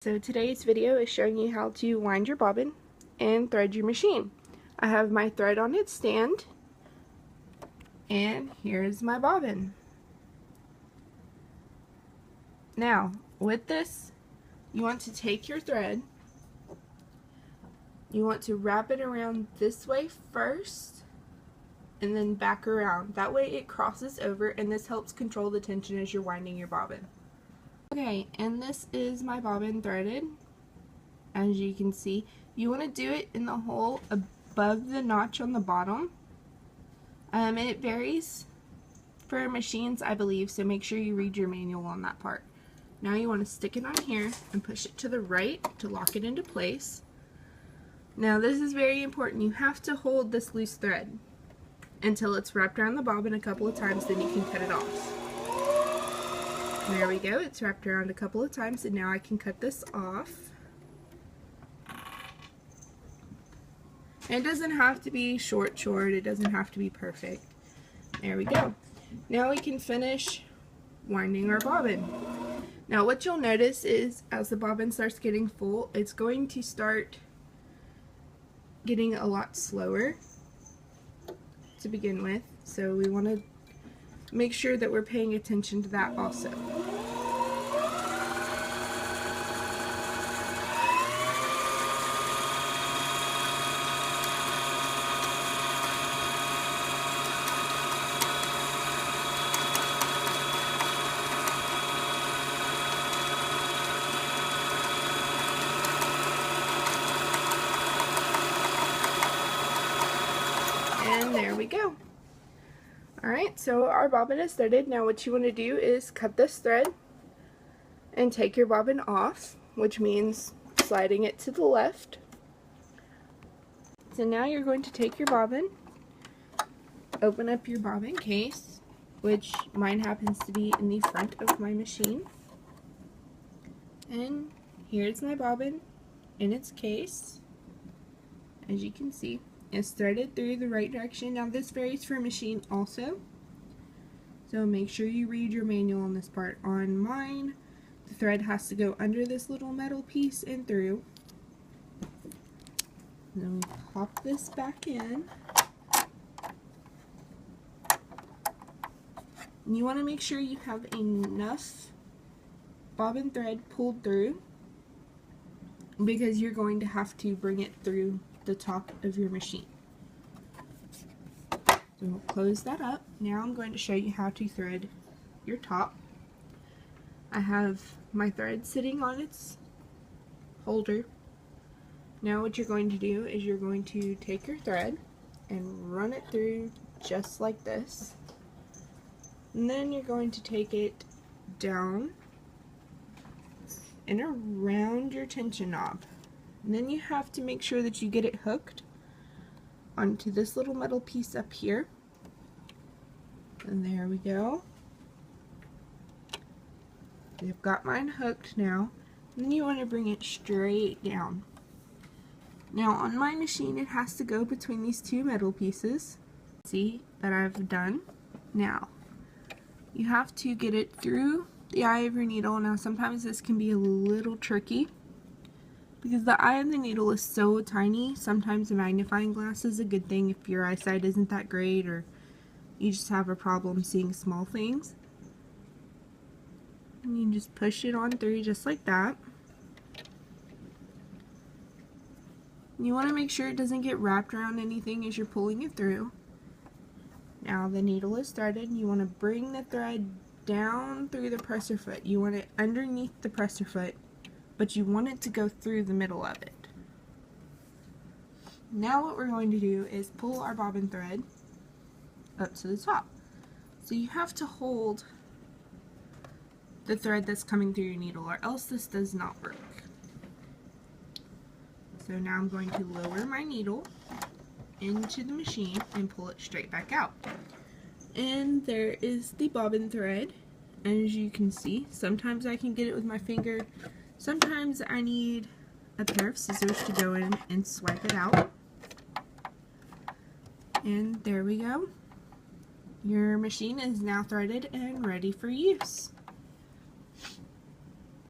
So today's video is showing you how to wind your bobbin and thread your machine. I have my thread on its stand, and here's my bobbin. Now with this, you want to take your thread, you want to wrap it around this way first and then back around. That way it crosses over, and this helps control the tension as you're winding your bobbin. Okay, and this is my bobbin threaded. As you can see, you want to do it in the hole above the notch on the bottom. It varies for machines, I believe, so make sure you read your manual on that part. Now you want to stick it on here and push it to the right to lock it into place. Now this is very important. You have to hold this loose thread until it's wrapped around the bobbin a couple of times, then you can cut it off. There we go, it's wrapped around a couple of times, and now I can cut this off. And it doesn't have to be short, it doesn't have to be perfect. There we go. Now we can finish winding our bobbin. Now what you'll notice is as the bobbin starts getting full, it's going to start getting a lot slower to begin with. So we want to make sure that we're paying attention to that also. And there we go. Alright, so our bobbin is threaded. Now what you want to do is cut this thread and take your bobbin off, which means sliding it to the left. So now you're going to take your bobbin, open up your bobbin case, which mine happens to be in the front of my machine. And here's my bobbin in its case. As you can see, it's threaded through the right direction. Now this varies for machine also, so make sure you read your manual on this part. On mine, the thread has to go under this little metal piece and through. Then we pop this back in. And you want to make sure you have enough bobbin thread pulled through, because you're going to have to bring it through the top of your machine. So we'll close that up. Now I'm going to show you how to thread your top. I have my thread sitting on its holder. Now what you're going to do is you're going to take your thread and run it through just like this. And then you're going to take it down and around your tension knob. And then you have to make sure that you get it hooked onto this little metal piece up here. And there we go. You've got mine hooked now. And then you want to bring it straight down. Now on my machine, it has to go between these two metal pieces. See that I've done. Now you have to get it through the eye of your needle. Now sometimes this can be a little tricky, because the eye of the needle is so tiny. Sometimes a magnifying glass is a good thing if your eyesight isn't that great, or you just have a problem seeing small things. And you just push it on through just like that. You want to make sure it doesn't get wrapped around anything as you're pulling it through. Now the needle is threaded. You want to bring the thread down through the presser foot. You want it underneath the presser foot, but you want it to go through the middle of it. Now what we're going to do is pull our bobbin thread up to the top. So you have to hold the thread that's coming through your needle, or else this does not work. So now I'm going to lower my needle into the machine and pull it straight back out. And there is the bobbin thread. And as you can see, sometimes I can get it with my finger. Sometimes I need a pair of scissors to go in and swipe it out. And there we go. Your machine is now threaded and ready for use.